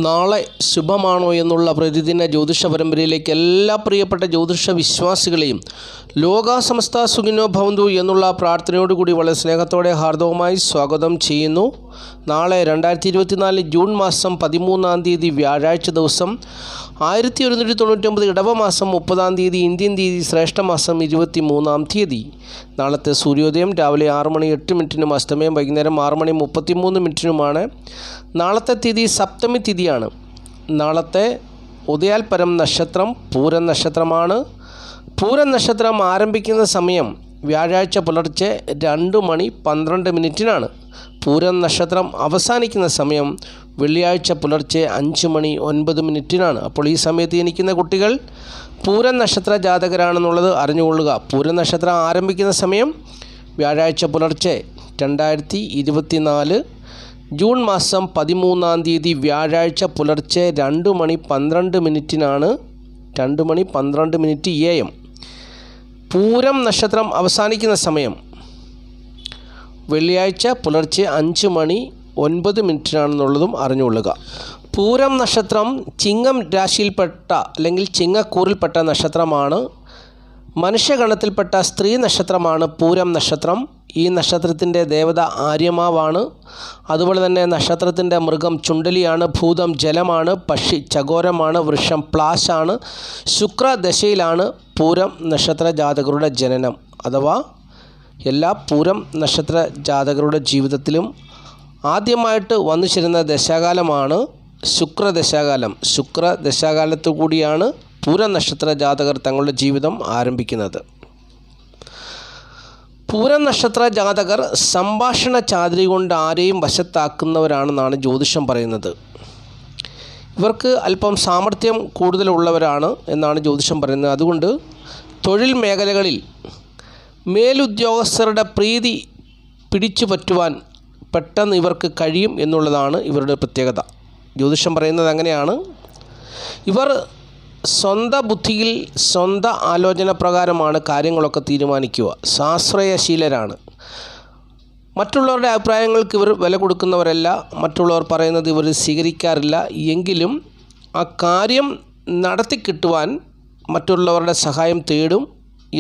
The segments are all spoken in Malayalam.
നാളെ ശുഭമാണോ എന്നുള്ള പ്രതിദിന ജ്യോതിഷ പരമ്പരയിലേക്ക് എല്ലാ പ്രിയപ്പെട്ട ജ്യോതിഷ വിശ്വാസികളെയും ലോകാസമസ്ത സുഖിനോ ഭവന്തു എന്നുള്ള പ്രാർത്ഥനയോടുകൂടി വളരെ സ്നേഹത്തോടെ ഹാർദവമായി സ്വാഗതം ചെയ്യുന്നു. നാളെ 2024 ജൂൺ മാസം 13-ാം തീയതി വ്യാഴാഴ്ച ദിവസം 1199 ഇടവമാസം 30-ാം തീയതി ഇന്ത്യൻ തീയതി ശ്രേഷ്ഠമാസം 23-ാം തീയതി. നാളത്തെ സൂര്യോദയം രാവിലെ 6:08 അസ്തമയം വൈകുന്നേരം 6:33 നാളത്തെ തിഥി സപ്തമി തിഥിയാണ്. നാളത്തെ ഉദയാൽപരം നക്ഷത്രം പൂരം നക്ഷത്രമാണ്. പൂരം നക്ഷത്രം ആരംഭിക്കുന്ന സമയം വ്യാഴാഴ്ച പുലർച്ചെ 2:12 പൂരം നക്ഷത്രം അവസാനിക്കുന്ന സമയം വെള്ളിയാഴ്ച പുലർച്ചെ 5:09. അപ്പോൾ ഈ സമയത്ത് ജനിക്കുന്ന കുട്ടികൾ പൂരം നക്ഷത്ര ജാതകരാണെന്നുള്ളത് അറിഞ്ഞുകൊള്ളുക. പൂരം നക്ഷത്രം ആരംഭിക്കുന്ന സമയം വ്യാഴാഴ്ച പുലർച്ചെ 2024 ജൂൺ മാസം 13-ാം തീയതി വ്യാഴാഴ്ച പുലർച്ചെ 2:12 2:12 AM. പൂരം നക്ഷത്രം അവസാനിക്കുന്ന സമയം വെള്ളിയാഴ്ച പുലർച്ചെ 5:09 അറിഞ്ഞുകൊള്ളുക. പൂരം നക്ഷത്രം ചിങ്ങം രാശിയിൽപ്പെട്ട അല്ലെങ്കിൽ ചിങ്ങക്കൂറിൽപ്പെട്ട നക്ഷത്രമാണ്. മനുഷ്യഗണത്തിൽപ്പെട്ട സ്ത്രീ നക്ഷത്രമാണ് പൂരം നക്ഷത്രം. ഈ നക്ഷത്രത്തിൻ്റെ ദേവത ആര്യമാവാണ്. അതുപോലെ തന്നെ നക്ഷത്രത്തിൻ്റെ മൃഗം ചുണ്ടലിയാണ്, ഭൂതം ജലമാണ്, പക്ഷി ചകോരമാണ്, വൃക്ഷം പ്ലാശാണ്. ശുക്രദശയിലാണ് പൂരം നക്ഷത്ര ജാതകരുടെ ജനനം. അഥവാ എല്ലാ പൂരം നക്ഷത്ര ജാതകരുടെ ജീവിതത്തിലും ആദ്യമായിട്ട് വന്നു ചേരുന്ന ദശാകാലമാണ് ശുക്രദശാകാലം. ശുക്രദശാകാലത്തു കൂടിയാണ് പൂരം നക്ഷത്ര ജാതകർ തങ്ങളുടെ ജീവിതം ആരംഭിക്കുന്നത്. പൂരം നക്ഷത്ര ജാതകർ സംഭാഷണ ചാതുരി കൊണ്ട് ആരെയും വശത്താക്കുന്നവരാണെന്നാണ് ജ്യോതിഷം പറയുന്നത്. ഇവർക്ക് അല്പം സാമർഥ്യം കൂടുതലുള്ളവരാണ് എന്നാണ് ജ്യോതിഷം പറയുന്നത്. അതുകൊണ്ട് തൊഴിൽ മേഖലകളിൽ മേലുദ്യോഗസ്ഥരുടെ പ്രീതി പിടിച്ചു പറ്റുവാൻ പെട്ടെന്ന് ഇവർക്ക് കഴിയും എന്നുള്ളതാണ് ഇവരുടെ പ്രത്യേകത. ജ്യോതിഷം പറയുന്നത് അങ്ങനെയാണ്. ഇവർ സ്വന്തം ബുദ്ധിയിൽ സ്വന്തം ആലോചന പ്രകാരമാണ് കാര്യങ്ങളൊക്കെ തീരുമാനിക്കുക. സ്വാശ്രയശീലരാണ്. മറ്റുള്ളവരുടെ അഭിപ്രായങ്ങൾക്ക് ഇവർ വില കൊടുക്കുന്നവരല്ല. മറ്റുള്ളവർ പറയുന്നത് ഇവർ സ്വീകരിക്കാറില്ല. എങ്കിലും ആ കാര്യം നടത്തിക്കിട്ടുവാൻ മറ്റുള്ളവരുടെ സഹായം തേടും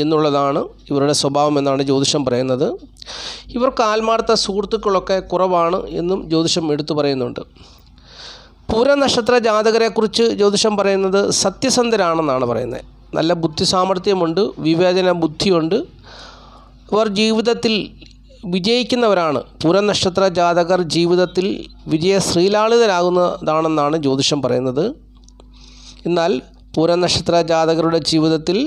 എന്നുള്ളതാണ് ഇവരുടെ സ്വഭാവം എന്നാണ് ജ്യോതിഷം പറയുന്നത്. ഇവർക്ക് ആത്മാർത്ഥ സുഹൃത്തുക്കളൊക്കെ കുറവാണ് എന്നും ജ്യോതിഷം എടുത്തു പറയുന്നുണ്ട്. പൂരം നക്ഷത്ര ജാതകരെക്കുറിച്ച് ജ്യോതിഷം പറയുന്നത് സത്യസന്ധരാണെന്നാണ് പറയുന്നത്. നല്ല ബുദ്ധി സാമർഥ്യമുണ്ട്, വിവേചന ബുദ്ധിയുണ്ട്. ഇവർ ജീവിതത്തിൽ വിജയിക്കുന്നവരാണ്. പൂരം നക്ഷത്ര ജാതകർ ജീവിതത്തിൽ വിജയശ്രീലാളിതരാകുന്നതാണെന്നാണ് ജ്യോതിഷം പറയുന്നത്. എന്നാൽ പൂരം നക്ഷത്ര ജാതകരുടെ ജീവിതത്തിൽ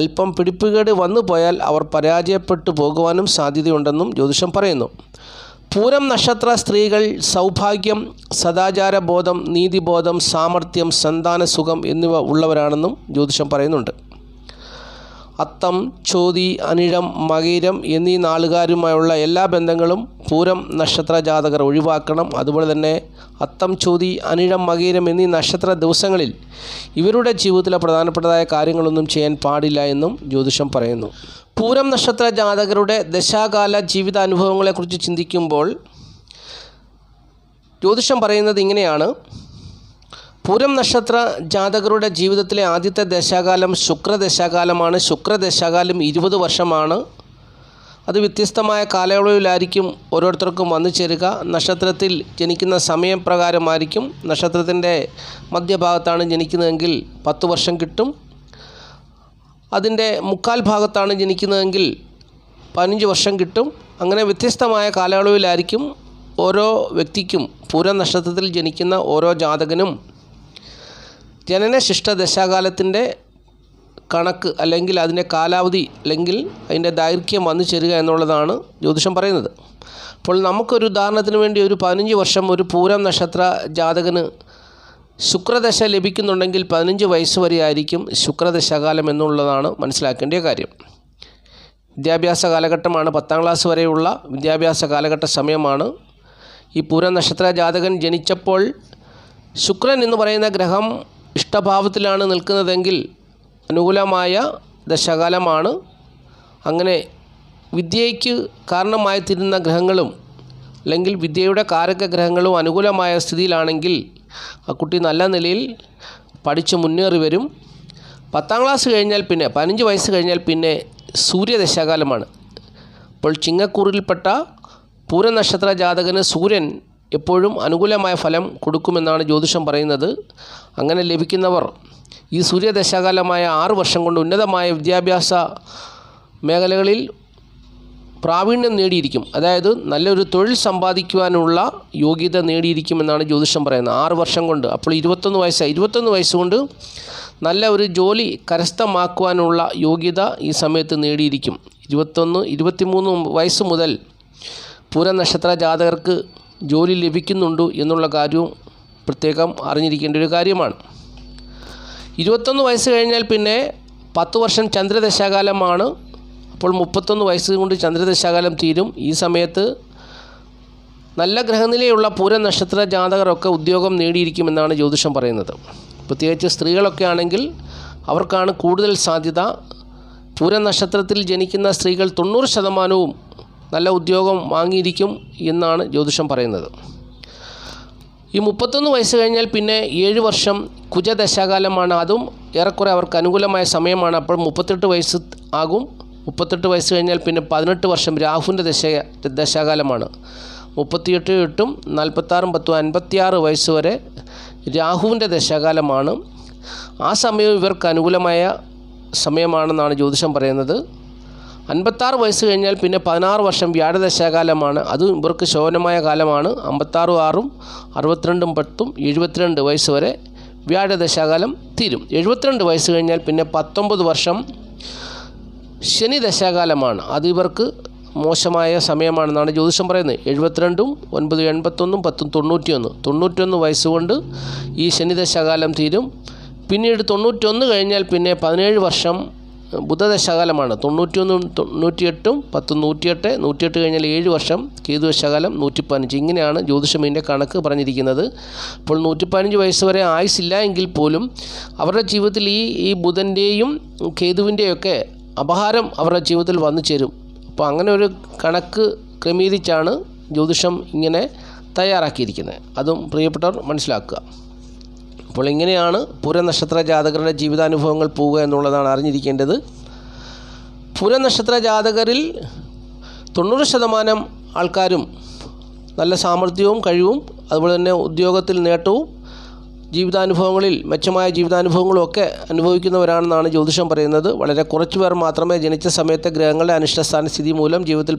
അല്പം പിടിപ്പുകേട് വന്നു പോയാൽ അവർ പരാജയപ്പെട്ടു പോകുവാനും സാധ്യതയുണ്ടെന്നും ജ്യോതിഷം പറയുന്നു. പൂരം നക്ഷത്ര സ്ത്രീകൾ സൗഭാഗ്യം, സദാചാരബോധം, നീതിബോധം, സാമർഥ്യം, സന്താനസുഖം എന്നിവ ഉള്ളവരാണെന്നും ജ്യോതിഷം പറയുന്നുണ്ട്. അത്തം, ചോതി, അനിഴം, മകീരം എന്നീ നാളുകാരുമായുള്ള എല്ലാ ബന്ധങ്ങളും പൂരം നക്ഷത്ര ജാതകർ ഒഴിവാക്കണം. അതുപോലെ തന്നെ അത്തം, ചോതി, അനിഴം, മകീരം എന്നീ നക്ഷത്ര ദിവസങ്ങളിൽ ഇവരുടെ ജീവിതത്തിലെ പ്രധാനപ്പെട്ടതായ കാര്യങ്ങളൊന്നും ചെയ്യാൻ പാടില്ല എന്നും ജ്യോതിഷം പറയുന്നു. പൂരം നക്ഷത്ര ജാതകരുടെ ദശാകാല ജീവിതാനുഭവങ്ങളെക്കുറിച്ച് ചിന്തിക്കുമ്പോൾ ജ്യോതിഷം പറയുന്നത് ഇങ്ങനെയാണ്. പൂരം നക്ഷത്ര ജാതകരുടെ ജീവിതത്തിലെ ആദ്യത്തെ ദശാകാലം ശുക്രദശാകാലമാണ്. ശുക്രദശാകാലം 20 വർഷമാണ്. അത് വ്യത്യസ്തമായ കാലയളവിലായിരിക്കും ഓരോരുത്തർക്കും വന്നു ചേരുക. നക്ഷത്രത്തിൽ ജനിക്കുന്ന സമയപ്രകാരമായിരിക്കും. നക്ഷത്രത്തിൻ്റെ മധ്യഭാഗത്താണ് ജനിക്കുന്നതെങ്കിൽ 10 വർഷം കിട്ടും. അതിൻ്റെ മുക്കാൽ ഭാഗത്താണ് ജനിക്കുന്നതെങ്കിൽ 15 വർഷം കിട്ടും. അങ്ങനെ വ്യത്യസ്തമായ കാലയളവിലായിരിക്കും ഓരോ വ്യക്തിക്കും പൂരം നക്ഷത്രത്തിൽ ജനിക്കുന്ന ഓരോ ജാതകനും ജനനശിഷ്ട ദശാകാലത്തിൻ്റെ കണക്ക് അല്ലെങ്കിൽ അതിൻ്റെ കാലാവധി അല്ലെങ്കിൽ അതിൻ്റെ ദൈർഘ്യം വന്നു ചേരുക എന്നുള്ളതാണ് ജ്യോതിഷം പറയുന്നത്. അപ്പോൾ നമുക്കൊരു ഉദാഹരണത്തിന് വേണ്ടി ഒരു 15 വർഷം ഒരു പൂരം നക്ഷത്ര ജാതകന് ശുക്രദശ ലഭിക്കുന്നുണ്ടെങ്കിൽ 15 വയസ്സ് വരെ ആയിരിക്കും ശുക്രദശാകാലം എന്നുള്ളതാണ് മനസ്സിലാക്കേണ്ട കാര്യം. വിദ്യാഭ്യാസ കാലഘട്ടമാണ്. 10ാം ക്ലാസ് വരെയുള്ള വിദ്യാഭ്യാസ കാലഘട്ട സമയമാണ്. ഈ പൂരം നക്ഷത്ര ജാതകൻ ജനിച്ചപ്പോൾ ശുക്രൻ എന്ന് പറയുന്ന ഗ്രഹം ഇഷ്ടഭാവത്തിലാണ് നിൽക്കുന്നതെങ്കിൽ അനുകൂലമായ ദശകാലമാണ്. അങ്ങനെ വിദ്യയ്ക്ക് കാരണമായി തീരുന്ന ഗ്രഹങ്ങളും അല്ലെങ്കിൽ വിദ്യയുടെ കാരക ഗ്രഹങ്ങളും അനുകൂലമായ സ്ഥിതിയിലാണെങ്കിൽ ആ കുട്ടി നല്ല നിലയിൽ പഠിച്ച് മുന്നേറി വരും. 10ാം ക്ലാസ് കഴിഞ്ഞാൽ പിന്നെ 15 വയസ്സ് കഴിഞ്ഞാൽ പിന്നെ സൂര്യദശാകാലമാണ്. അപ്പോൾ ചിങ്ങക്കൂറിൽപ്പെട്ട പൂരനക്ഷത്ര ജാതകന് സൂര്യൻ എപ്പോഴും അനുകൂലമായ ഫലം കൊടുക്കുമെന്നാണ് ജ്യോതിഷം പറയുന്നത്. അങ്ങനെ ലഭിക്കുന്നവർ ഈ സൂര്യദശാകാലമായ 6 വർഷം കൊണ്ട് ഉന്നതമായ വിദ്യാഭ്യാസ മേഖലകളിൽ പ്രാവീണ്യം നേടിയിരിക്കും. അതായത് നല്ലൊരു തൊഴിൽ സമ്പാദിക്കുവാനുള്ള യോഗ്യത നേടിയിരിക്കുമെന്നാണ് ജ്യോതിഷം പറയുന്നത് 6 വർഷം കൊണ്ട്. അപ്പോൾ 21 വയസ്സുകൊണ്ട് നല്ല ഒരു ജോലി കരസ്ഥമാക്കുവാനുള്ള യോഗ്യത ഈ സമയത്ത് നേടിയിരിക്കും. 23 വയസ്സ് മുതൽ പൂരനക്ഷത്ര ജാതകർക്ക് ജോലി ലഭിക്കുന്നുണ്ട് എന്നുള്ള കാര്യവും പ്രത്യേകം അറിഞ്ഞിരിക്കേണ്ട ഒരു കാര്യമാണ്. 21 വയസ്സ് കഴിഞ്ഞാൽ പിന്നെ 10 വർഷം ചന്ദ്രദശാകാലമാണ്. അപ്പോൾ 31 വയസ്സ് കൊണ്ട് ചന്ദ്രദശാകാലം തീരും. ഈ സമയത്ത് നല്ല ഗ്രഹനിലയുള്ള പൂരനക്ഷത്ര ജാതകരൊക്കെ ഉദ്യോഗം നേടിയിരിക്കുമെന്നാണ് ജ്യോതിഷം പറയുന്നത്. പ്രത്യേകിച്ച് സ്ത്രീകളൊക്കെ ആണെങ്കിൽ അവർക്കാണ് കൂടുതൽ സാധ്യത. പൂരനക്ഷത്രത്തിൽ ജനിക്കുന്ന സ്ത്രീകൾ 90% നല്ല ഉദ്യോഗം വാങ്ങിയിരിക്കും എന്നാണ് ജ്യോതിഷം പറയുന്നത്. ഈ 31 വയസ്സ് കഴിഞ്ഞാൽ പിന്നെ 7 വർഷം കുജദശാകാലമാണ്. അതും ഏറെക്കുറെ അവർക്ക് അനുകൂലമായ സമയമാണ്. അപ്പോൾ 38 വയസ്സ് ആകും. 38 വയസ്സ് കഴിഞ്ഞാൽ പിന്നെ 18 വർഷം രാഹുവിൻ്റെ ദശാകാലമാണ്. 38 8 46 10 56 വയസ്സ് വരെ രാഹുവിൻ്റെ ദശാകാലമാണ്. ആ സമയം ഇവർക്ക് അനുകൂലമായ സമയമാണെന്നാണ് ജ്യോതിഷം പറയുന്നത്. 56 വയസ്സ് കഴിഞ്ഞാൽ പിന്നെ 16 വർഷം വ്യാഴദശാകാലമാണ്. അതും ഇവർക്ക് ശോഭനമായ കാലമാണ്. 56 6 62 10 72 വയസ്സ് വരെ വ്യാഴദശാകാലം തീരും. 72 വയസ്സ് കഴിഞ്ഞാൽ പിന്നെ 19 വർഷം ശനി ദശാകാലമാണ്. അത് ഇവർക്ക് മോശമായ സമയമാണെന്നാണ് ജ്യോതിഷം പറയുന്നത്. 72 9 81 10 91 വയസ്സുകൊണ്ട് ഈ ശനി ദശാകാലം തീരും. പിന്നീട് 91 കഴിഞ്ഞാൽ പിന്നെ 17 വർഷം ബുധദശാകാലമാണ്. 91 98 10 108 കഴിഞ്ഞാൽ 7 വർഷം കേതുദശാകാലം 115. ഇങ്ങനെയാണ് ജ്യോതിഷം ഇതിൻ്റെ കണക്ക് പറഞ്ഞിരിക്കുന്നത്. അപ്പോൾ 115 വയസ്സ് വരെ ആയുസില്ല എങ്കിൽ പോലും അവരുടെ ജീവിതത്തിൽ ഈ ബുധൻ്റെയും കേതുവിൻ്റെയൊക്കെ അപഹാരം അവരുടെ ജീവിതത്തിൽ വന്നു ചേരും. അപ്പോൾ അങ്ങനെ ഒരു കണക്ക് ക്രമീകരിച്ചാണ് ജ്യോതിഷം ഇങ്ങനെ തയ്യാറാക്കിയിരിക്കുന്നത്. അതും പ്രിയപ്പെട്ടവർ മനസ്സിലാക്കുക. അപ്പോൾ ഇങ്ങനെയാണ് പൂരനക്ഷത്ര ജാതകരുടെ ജീവിതാനുഭവങ്ങൾ പോവുക എന്നുള്ളതാണ് അറിഞ്ഞിരിക്കേണ്ടത്. പൂരനക്ഷത്ര ജാതകരിൽ 90% ആൾക്കാരും നല്ല സാമർഥ്യവും കഴിവും അതുപോലെ തന്നെ ഉദ്യോഗത്തിൽ നേട്ടവും ജീവിതാനുഭവങ്ങളിൽ മെച്ചമായ ജീവിതാനുഭവങ്ങളും ഒക്കെ അനുഭവിക്കുന്നവരാണെന്നാണ് ജ്യോതിഷം പറയുന്നത്. വളരെ കുറച്ച് പേർ മാത്രമേ ജനിച്ച സമയത്തെ ഗ്രഹങ്ങളുടെ അനിഷ്ടസ്ഥാന സ്ഥിതി മൂലം ജീവിതത്തിൽ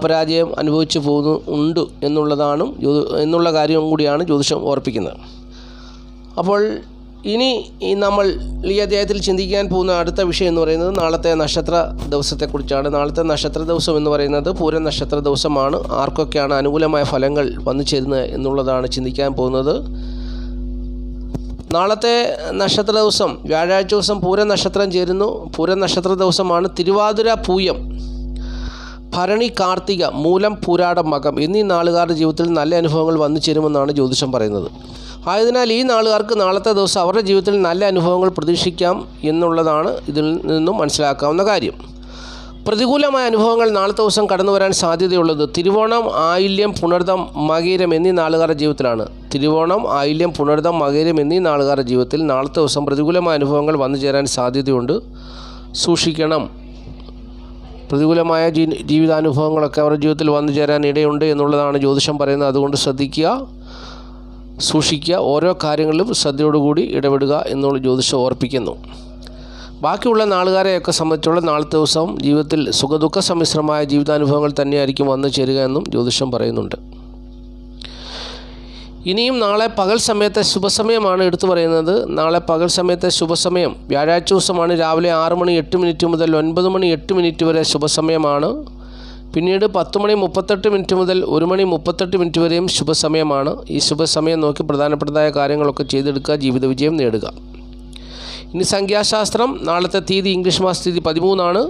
പരാജയം അനുഭവിച്ചു പോകുന്നുണ്ട് എന്നുള്ള കാര്യം കൂടിയാണ് ജ്യോതിഷം ഓർപ്പിക്കുന്നത്. അപ്പോൾ ഇനി നമ്മൾ ഈ അധ്യായത്തിൽ ചിന്തിക്കാൻ പോകുന്ന അടുത്ത വിഷയം എന്ന് പറയുന്നത് നാളത്തെ നക്ഷത്ര ദിവസത്തെക്കുറിച്ചാണ്. നാളത്തെ നക്ഷത്ര ദിവസം എന്ന് പറയുന്നത് പൂരനക്ഷത്ര ദിവസമാണ്. ആർക്കൊക്കെയാണ് അനുകൂലമായ ഫലങ്ങൾ വന്നു ചേരുന്നത് എന്നുള്ളതാണ് ചിന്തിക്കാൻ പോകുന്നത്. നാളത്തെ നക്ഷത്ര ദിവസം വ്യാഴാഴ്ച ദിവസം പൂരനക്ഷത്രം ചേരുന്നു. പൂരനക്ഷത്ര ദിവസമാണ്. തിരുവാതിര, പൂയം, ഭരണി, കാർത്തിക, മൂലം, പൂരാടം, മകം എന്നീ നാളുകാരുടെ ജീവിതത്തിൽ നല്ല അനുഭവങ്ങൾ വന്നു ചേരുമെന്നാണ് ജ്യോതിഷം പറയുന്നത്. ആയതിനാൽ ഈ നാളുകാർക്ക് നാളത്തെ ദിവസം അവരുടെ ജീവിതത്തിൽ നല്ല അനുഭവങ്ങൾ പ്രതീക്ഷിക്കാം എന്നുള്ളതാണ് ഇതിൽ നിന്നും മനസ്സിലാക്കാവുന്ന കാര്യം. പ്രതികൂലമായ അനുഭവങ്ങൾ നാളത്തെ ദിവസം കടന്നു വരാൻ സാധ്യതയുള്ളത് തിരുവോണം, ആയില്യം, പുണർദം, മകയിരം എന്നീ നാളുകാരുടെ ജീവിതത്തിലാണ്. തിരുവോണം, ആയില്യം, പുണർദം, മകയിരം എന്നീ നാളുകാരുടെ ജീവിതത്തിൽ നാളത്തെ ദിവസം പ്രതികൂലമായ അനുഭവങ്ങൾ വന്നു ചേരാൻ സാധ്യതയുണ്ട്. സൂക്ഷിക്കണം. പ്രതികൂലമായ ജീവിതാനുഭവങ്ങളൊക്കെ അവരുടെ ജീവിതത്തിൽ വന്നു ചേരാൻ ഇടയുണ്ട് എന്നുള്ളതാണ് ജ്യോതിഷം പറയുന്നത്. അതുകൊണ്ട് ശ്രദ്ധിക്കുക, സൂക്ഷിക്കുക, ഓരോ കാര്യങ്ങളിലും ശ്രദ്ധയോടുകൂടി ഇടപെടുക എന്നുള്ള ജ്യോതിഷം ഓർപ്പിക്കുന്നു. ബാക്കിയുള്ള നാളുകാരെയൊക്കെ സംബന്ധിച്ചുള്ള നാളത്തെ ദിവസം ജീവിതത്തിൽ സുഖദുഃഖ സമ്മിശ്രമായ ജീവിതാനുഭവങ്ങൾ തന്നെയായിരിക്കും വന്നു ചേരുക എന്നും ജ്യോതിഷം പറയുന്നുണ്ട്. ഇനിയും നാളെ പകൽ സമയത്തെ ശുഭസമയമാണ് എടുത്തു പറയുന്നത്. നാളെ പകൽ സമയത്തെ ശുഭസമയം വ്യാഴാഴ്ച ദിവസമാണ്. രാവിലെ 6 മണി 8 മിനിറ്റ് മുതൽ 9 മണി 8 മിനിറ്റ് വരെ ശുഭസമയമാണ്. പിന്നീട് 10 മണി 38 മുതൽ 1 മണി 38 വരെയും ശുഭസമയമാണ്. ഈ ശുഭസമയം നോക്കി പ്രധാനപ്പെട്ടതായ കാര്യങ്ങളൊക്കെ ചെയ്തെടുക്കുക, ജീവിത വിജയം നേടുക. ഇനി സംഖ്യാശാസ്ത്രം. നാളത്തെ തീയതി ഇംഗ്ലീഷ് മാസ തീയതി 13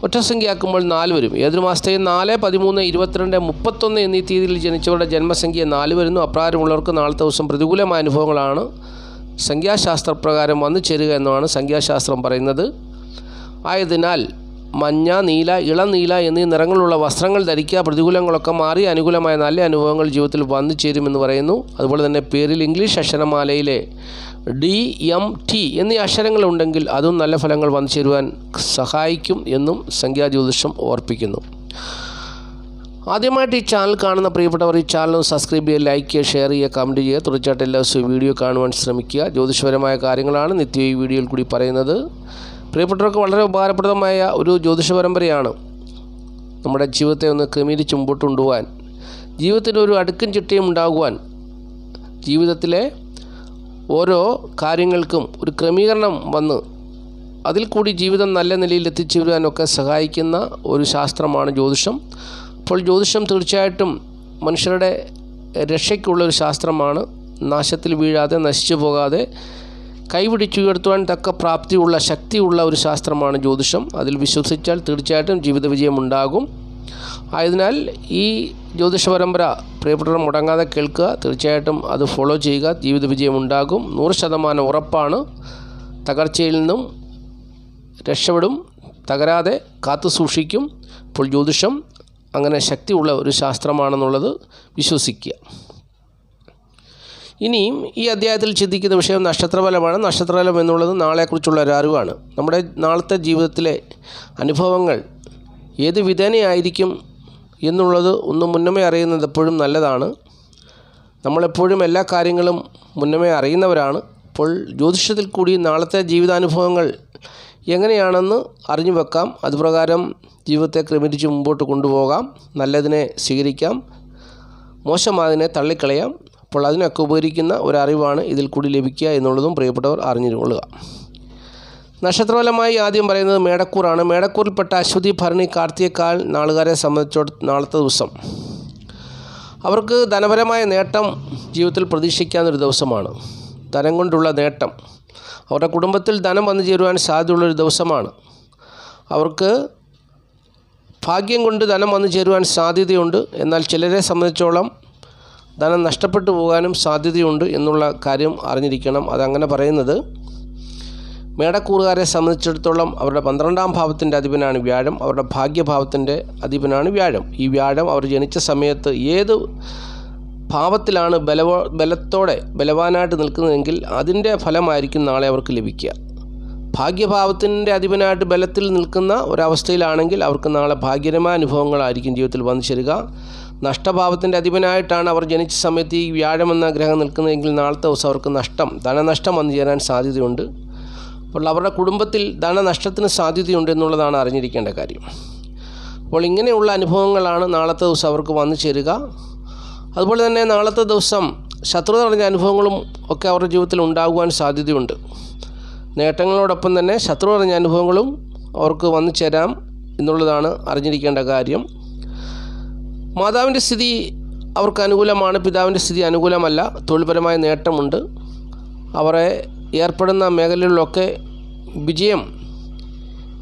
ഒറ്റസംഖ്യയാക്കുമ്പോൾ 4 വരും. ഏതൊരു മാസത്തെയും 4, 13, 22, 31 എന്നീ തീയതിയിൽ ജനിച്ചവരുടെ ജന്മസംഖ്യ 4 വരുന്നു. അപ്രകാരമുള്ളവർക്ക് നാളത്തെ ദിവസം പ്രതികൂലമായ അനുഭവങ്ങളാണ് സംഖ്യാശാസ്ത്രപ്രകാരം വന്നു ചേരുക എന്നാണ് സംഖ്യാശാസ്ത്രം പറയുന്നത്. ആയതിനാൽ മഞ്ഞ, നീല, ഇളം നീല എന്നീ നിറങ്ങളുള്ള വസ്ത്രങ്ങൾ ധരിക്കുക. പ്രതികൂലങ്ങളൊക്കെ മാറി അനുകൂലമായ നല്ല അനുഭവങ്ങൾ ജീവിതത്തിൽ വന്നു ചേരുമെന്ന് പറയുന്നു. അതുപോലെ തന്നെ പേരിൽ ഇംഗ്ലീഷ് അക്ഷരമാലയിലെ DMT എന്നീ അക്ഷരങ്ങളുണ്ടെങ്കിൽ അതും നല്ല ഫലങ്ങൾ വന്നു ചേരുവാൻ സഹായിക്കും എന്നും സംഖ്യാജ്യോതിഷം ഓർപ്പിക്കുന്നു. ആദ്യമായിട്ട് ഈ ചാനൽ കാണുന്ന പ്രിയപ്പെട്ടവർ ഈ ചാനൽ സബ്സ്ക്രൈബ് ചെയ്യുക, ലൈക്ക് ചെയ്യുക, ഷെയർ ചെയ്യുക, കമൻറ്റ് ചെയ്യുക. തീർച്ചയായിട്ടും എല്ലാ ദിവസവും വീഡിയോ കാണുവാൻ ശ്രമിക്കുക. ജ്യോതിഷപരമായ കാര്യങ്ങളാണ് നിത്യം ഈ വീഡിയോയിൽ കൂടി പറയുന്നത്. പ്രിയപ്പെട്ടവർക്ക് വളരെ ഉപകാരപ്രദമായ ഒരു ജ്യോതിഷ പരമ്പരയാണ്. നമ്മുടെ ജീവിതത്തെ ഒന്ന് ക്രമീകരിച്ച് മുമ്പോട്ട് കൊണ്ടുപോകാൻ, ജീവിതത്തിൽ ഒരു അടുക്കും ചിട്ടയും ഉണ്ടാകുവാൻ, ജീവിതത്തിലെ ഓരോ കാര്യങ്ങൾക്കും ഒരു ക്രമീകരണം വന്ന് അതിൽ കൂടി ജീവിതം നല്ല നിലയിൽ എത്തിച്ചേരുവാനൊക്കെ സഹായിക്കുന്ന ഒരു ശാസ്ത്രമാണ് ജ്യോതിഷം. അപ്പോൾ ജ്യോതിഷം തീർച്ചയായിട്ടും മനുഷ്യരുടെ രക്ഷയ്ക്കുള്ളൊരു ശാസ്ത്രമാണ്. നാശത്തിൽ വീഴാതെ നശിച്ചു പോകാതെ കൈപിടിച്ചുയർത്തുവാൻ തക്ക പ്രാപ്തിയുള്ള ശക്തിയുള്ള ഒരു ശാസ്ത്രമാണ് ജ്യോതിഷം. അതിൽ വിശ്വസിച്ചാൽ തീർച്ചയായിട്ടും ജീവിത വിജയമുണ്ടാകും. ആയതിനാൽ ഈ ജ്യോതിഷ പരമ്പര പ്രിയപ്പെട്ടവർ മുടങ്ങാതെ കേൾക്കുക, തീർച്ചയായിട്ടും അത് ഫോളോ ചെയ്യുക, ജീവിത വിജയമുണ്ടാകും. 100% ഉറപ്പാണ്. തകർച്ചയിൽ നിന്നും രക്ഷപ്പെടും, തകരാതെ കാത്തു സൂക്ഷിക്കും. അപ്പോൾ ജ്യോതിഷം അങ്ങനെ ശക്തിയുള്ള ഒരു ശാസ്ത്രമാണെന്നുള്ളത് വിശ്വസിക്കുക. ഇനിയും ഈ അധ്യായത്തിൽ ചിന്തിക്കുന്ന വിഷയം നക്ഷത്രഫലമാണ്. നക്ഷത്രഫലം എന്നുള്ളത് നാളെക്കുറിച്ചുള്ള ഒരു അറിവാണ്. നമ്മുടെ നാളത്തെ ജീവിതത്തിലെ അനുഭവങ്ങൾ ഏത് വിധേനയായിരിക്കും എന്നുള്ളത് ഒന്ന് മുന്നമേ അറിയുന്നത് എപ്പോഴും നല്ലതാണ്. നമ്മളെപ്പോഴും എല്ലാ കാര്യങ്ങളും മുന്നമേ അറിയുന്നവരാണ്. അപ്പോൾ ജ്യോതിഷത്തിൽ കൂടി നാളത്തെ ജീവിതാനുഭവങ്ങൾ എങ്ങനെയാണെന്ന് അറിഞ്ഞു വെക്കാം. അതുപ്രകാരം ജീവിതത്തെ ക്രമീകരിച്ച് മുമ്പോട്ട് കൊണ്ടുപോകാം. നല്ലതിനെ സ്വീകരിക്കാം, മോശമായതിനെ തള്ളിക്കളയാം. അപ്പോൾ അതിനൊക്കെ ഉപകരിക്കുന്ന ഒരറിവാണ് ഇതിൽ കൂടി ലഭിക്കുക എന്നുള്ളതും പ്രിയപ്പെട്ടവർ അറിഞ്ഞുകൊള്ളുക. നക്ഷത്രഫലമായി ആദ്യം പറയുന്നത് മേടക്കൂറാണ്. മേടക്കൂറിൽപ്പെട്ട അശ്വതി, ഭരണി, കാർത്തികക്കാൽ നാളുകാരെ സംബന്ധിച്ചിടത്തോളം നാളത്തെ ദിവസം അവർക്ക് ധനപരമായ നേട്ടം ജീവിതത്തിൽ പ്രതീക്ഷിക്കാവുന്നൊരു ദിവസമാണ്. ധനം കൊണ്ടുള്ള നേട്ടം, അവരുടെ കുടുംബത്തിൽ ധനം വന്നു ചേരുവാൻ സാധ്യതയുള്ളൊരു ദിവസമാണ്. അവർക്ക് ഭാഗ്യം കൊണ്ട് ധനം വന്നു ചേരുവാൻ സാധ്യതയുണ്ട്. എന്നാൽ ചിലരെ സംബന്ധിച്ചോളം ധനം നഷ്ടപ്പെട്ടു പോകാനും സാധ്യതയുണ്ട് എന്നുള്ള കാര്യം അറിഞ്ഞിരിക്കണം. അതങ്ങനെ പറയുന്നത് മേടക്കൂറുകാരെ സംബന്ധിച്ചിടത്തോളം അവരുടെ 12ാം ഭാവത്തിൻ്റെ അധിപനാണ് വ്യാഴം, അവരുടെ ഭാഗ്യഭാവത്തിൻ്റെ അധിപനാണ് വ്യാഴം. ഈ വ്യാഴം അവർ ജനിച്ച സമയത്ത് ഏത് ഭാവത്തിലാണ് ബലത്തോടെ ബലവാനായിട്ട് നിൽക്കുന്നതെങ്കിൽ അതിൻ്റെ ഫലമായിരിക്കും നാളെ അവർക്ക് ലഭിക്കുക. ഭാഗ്യഭാവത്തിൻ്റെ അധിപനായിട്ട് ബലത്തിൽ നിൽക്കുന്ന ഒരവസ്ഥയിലാണെങ്കിൽ അവർക്ക് നാളെ ഭാഗ്യകരമായ അനുഭവങ്ങളായിരിക്കും ജീവിതത്തിൽ വന്നു ചേരുക. നഷ്ടഭാവത്തിൻ്റെ അധിപനായിട്ടാണ് അവർ ജനിച്ച സമയത്ത് ഈ വ്യാഴം എന്ന ഗ്രഹം നിൽക്കുന്നതെങ്കിൽ നാളത്തെ ദിവസം അവർക്ക് ധനനഷ്ടം വന്നു ചേരാൻ സാധ്യതയുണ്ട്. അപ്പോൾ അവരുടെ കുടുംബത്തിൽ ധനനഷ്ടത്തിന് സാധ്യതയുണ്ട് എന്നുള്ളതാണ് അറിഞ്ഞിരിക്കേണ്ട കാര്യം. അപ്പോൾ ഇങ്ങനെയുള്ള അനുഭവങ്ങളാണ് നാളത്തെ ദിവസം അവർക്ക് വന്നു ചേരുക. അതുപോലെ തന്നെ നാളത്തെ ദിവസം ശത്രുത നിറഞ്ഞ അനുഭവങ്ങളും ഒക്കെ അവരുടെ ജീവിതത്തിൽ ഉണ്ടാകുവാൻ സാധ്യതയുണ്ട്. നേട്ടങ്ങളോടൊപ്പം തന്നെ ശത്രു നിറഞ്ഞ അനുഭവങ്ങളും അവർക്ക് വന്നു ചേരാം എന്നുള്ളതാണ് അറിഞ്ഞിരിക്കേണ്ട കാര്യം. മാതാവിൻ്റെ സ്ഥിതി അവർക്ക് അനുകൂലമാണ്, പിതാവിൻ്റെ സ്ഥിതി അനുകൂലമല്ല. തൊഴിൽപരമായ നേട്ടമുണ്ട്. അവരെ ഏർപ്പെടുന്ന മേഖലകളിലൊക്കെ വിജയം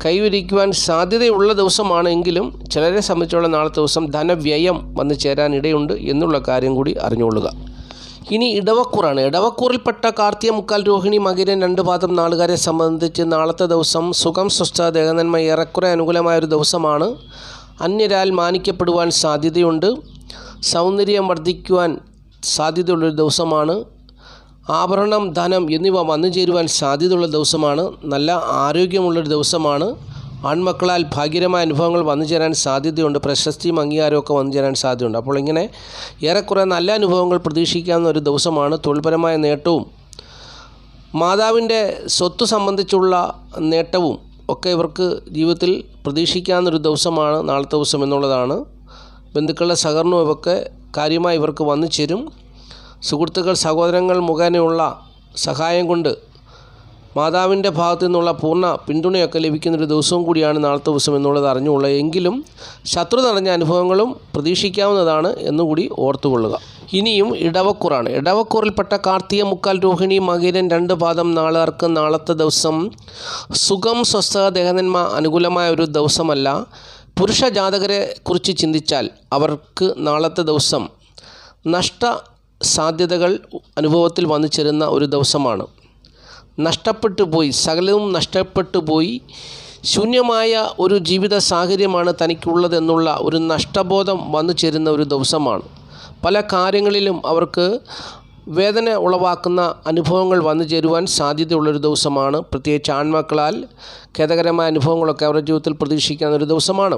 കൈവരിക്കുവാൻ സാധ്യതയുള്ള ദിവസമാണ്. എങ്കിലും ചിലരെ സംബന്ധിച്ചുള്ള നാളത്തെ ദിവസം ധനവ്യയം വന്നു ചേരാനിടയുണ്ട് എന്നുള്ള കാര്യം കൂടി അറിഞ്ഞുകൊള്ളുക. ഇനി ഇടവക്കൂറാണ്. ഇടവക്കൂറിൽപ്പെട്ട കാർത്തിക, മുക്കാൽ, രോഹിണി, മകീരൻ 2 പാദം നാളുകാരെ സംബന്ധിച്ച് നാളത്തെ ദിവസം സുഖം, സ്വസ്ഥ, ദേഹനന്മ ഏറെക്കുറെ അനുകൂലമായൊരു ദിവസമാണ്. അന്യരാൽ മാനിക്കപ്പെടുവാൻ സാധ്യതയുണ്ട്. സൗന്ദര്യം വർദ്ധിക്കുവാൻ സാധ്യതയുള്ളൊരു ദിവസമാണ്. ആഭരണം, ധനം എന്നിവ വന്നു ചേരുവാൻ സാധ്യതയുള്ള ദിവസമാണ്. നല്ല ആരോഗ്യമുള്ളൊരു ദിവസമാണ്. ആൺമക്കളാൽ ഭാഗ്യകരമായ അനുഭവങ്ങൾ വന്നു ചേരാൻ സാധ്യതയുണ്ട്. പ്രശസ്തിയും അംഗീകാരമൊക്കെ വന്നു ചേരാൻ സാധ്യതയുണ്ട്. അപ്പോൾ ഇങ്ങനെ ഏറെക്കുറെ നല്ല അനുഭവങ്ങൾ പ്രതീക്ഷിക്കാവുന്ന ഒരു ദിവസമാണ്. തൊഴിൽപരമായ നേട്ടവും മാതാവിൻ്റെ സ്വത്ത് സംബന്ധിച്ചുള്ള നേട്ടവും ഒക്കെ ഇവർക്ക് ജീവിതത്തിൽ പ്രതീക്ഷിക്കാവുന്നൊരു ദിവസമാണ് നാളത്തെ ദിവസം എന്നുള്ളതാണ്. ബന്ധുക്കളുടെ സഹകരണവും ഇവർക്ക് കാര്യമായി ഇവർക്ക് വന്നു ചേരും. സുഹൃത്തുക്കൾ, സഹോദരങ്ങൾ മുഖേനയുള്ള സഹായം കൊണ്ട് മാതാവിൻ്റെ ഭാഗത്തു നിന്നുള്ള പൂർണ്ണ പിന്തുണയൊക്കെ ലഭിക്കുന്നൊരു ദിവസവും കൂടിയാണ് നാളത്തെ ദിവസം എന്നുള്ളത് അറിഞ്ഞുകൊള്ളുക. എങ്കിലും ശത്രു നിറഞ്ഞ അനുഭവങ്ങളും പ്രതീക്ഷിക്കാവുന്നതാണ് എന്നുകൂടി ഓർത്തുകൊള്ളുക. ഇനിയും ഇടവക്കൂറാണ്. ഇടവക്കൂറിൽപ്പെട്ട കാർത്തിക, മുക്കാൽ, രോഹിണി, മകീരൻ 2 പാദം നാളുകാർക്ക് നാളത്തെ ദിവസം സുഖം, സ്വസ്ഥ, ദേഹനന്മ അനുകൂലമായ ഒരു ദിവസമല്ല. പുരുഷ ജാതകരെ കുറിച്ച് ചിന്തിച്ചാൽ അവർക്ക് നാളത്തെ ദിവസം നഷ്ട സാധ്യതകൾ അനുഭവത്തിൽ വന്നു ചേരുന്ന ഒരു ദിവസമാണ്. നഷ്ടപ്പെട്ടു പോയി, സകലവും നഷ്ടപ്പെട്ടു പോയി, ശൂന്യമായ ഒരു ജീവിത സാഹചര്യമാണ് തനിക്കുള്ളതെന്നുള്ള ഒരു നഷ്ടബോധം വന്നു ചേരുന്ന ഒരു ദിവസമാണ്. പല കാര്യങ്ങളിലും അവർക്ക് വേദന ഉളവാക്കുന്ന അനുഭവങ്ങൾ വന്നു ചേരുവാൻ സാധ്യതയുള്ളൊരു ദിവസമാണ്. പ്രത്യേകിച്ച് ആൺമക്കളാൽ ഖേദകരമായ അനുഭവങ്ങളൊക്കെ അവരുടെ ജീവിതത്തിൽ പ്രതീക്ഷിക്കുന്ന ഒരു ദിവസമാണ്.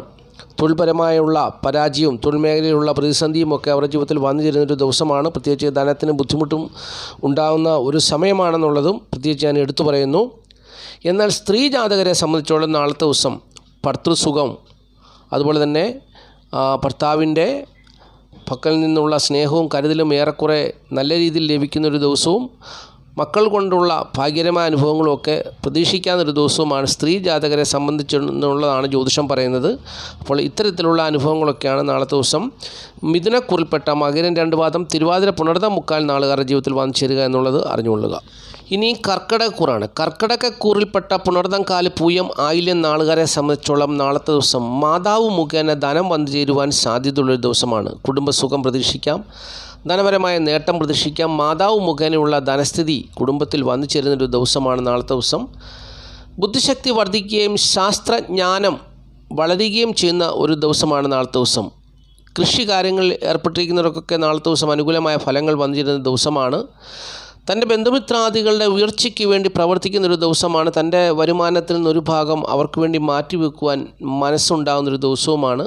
തൊഴിൽപരമായുള്ള പരാജയവും തൊഴിൽ മേഖലയിലുള്ള പ്രതിസന്ധിയും ഒക്കെ അവരുടെ ജീവിതത്തിൽ വന്നു ചേരുന്നൊരു ദിവസമാണ്. പ്രത്യേകിച്ച് ധനത്തിന് ബുദ്ധിമുട്ടും ഉണ്ടാകുന്ന ഒരു സമയമാണെന്നുള്ളതും പ്രത്യേകിച്ച് ഞാൻ എടുത്തു പറയുന്നു. എന്നാൽ സ്ത്രീ ജാതകരെ സംബന്ധിച്ചോളം നാളത്തെ ദിവസം ഭർതൃസുഖം, അതുപോലെ തന്നെ ഭർത്താവിൻ്റെ പക്കൽ നിന്നുള്ള സ്നേഹവും കരുതലും ഏറെക്കുറെ നല്ല രീതിയിൽ ലഭിക്കുന്നൊരു ദിവസവും മക്കൾ കൊണ്ടുള്ള ഭാഗ്യകരമായ അനുഭവങ്ങളുമൊക്കെ പ്രതീക്ഷിക്കാവുന്നൊരു ദിവസവുമാണ് സ്ത്രീ ജാതകരെ സംബന്ധിച്ചെന്നുള്ളതാണ് ജ്യോതിഷം പറയുന്നത്. അപ്പോൾ ഇത്തരത്തിലുള്ള അനുഭവങ്ങളൊക്കെയാണ് നാളത്തെ ദിവസം മിഥുനക്കുറിൽപ്പെട്ട മകരം 2 പാദം തിരുവാതിര പുണർതം 3/4 നാളുകാരുടെ ജീവിതത്തിൽ വന്നു ചേരുക എന്നുള്ളത് അറിഞ്ഞുകൊള്ളുക. ഇനി കർക്കിടകക്കൂറാണ്. കർക്കിടകക്കൂറിൽപ്പെട്ട പുണർതം 4 പൂയം ആയില്യം നാളുകാരെ സംബന്ധിച്ചോളം നാളത്തെ ദിവസം മാതാവ് മുഖേന ധനം വന്നു ചേരുവാൻ സാധ്യതയുള്ളൊരു ദിവസമാണ്. കുടുംബസുഖം പ്രതീക്ഷിക്കാം, ധനപരമായ നേട്ടം പ്രതീക്ഷിക്കാം. മാതാവ് മുഖേനയുള്ള ധനസ്ഥിതി കുടുംബത്തിൽ വന്നു ചേരുന്നൊരു ദിവസമാണ് നാളത്തെ ദിവസം. ബുദ്ധിശക്തി വർദ്ധിക്കുകയും ശാസ്ത്രജ്ഞാനം വളരുകയും ചെയ്യുന്ന ഒരു ദിവസമാണ് നാളത്തെ ദിവസം. കൃഷി കാര്യങ്ങളിൽ ഏർപ്പെട്ടിരിക്കുന്നവർക്കൊക്കെ നാളത്തെ ദിവസം അനുകൂലമായ ഫലങ്ങൾ വന്നു ചേരുന്ന ദിവസമാണ്. തൻ്റെ ബന്ധുമിത്രാദികളുടെ ഉയർച്ചയ്ക്ക് വേണ്ടി പ്രവർത്തിക്കുന്നൊരു ദിവസമാണ്. തൻ്റെ വരുമാനത്തിൽ നിന്നൊരു ഭാഗം അവർക്ക് വേണ്ടി മാറ്റിവെക്കുവാൻ മനസ്സുണ്ടാകുന്നൊരു ദിവസവുമാണ്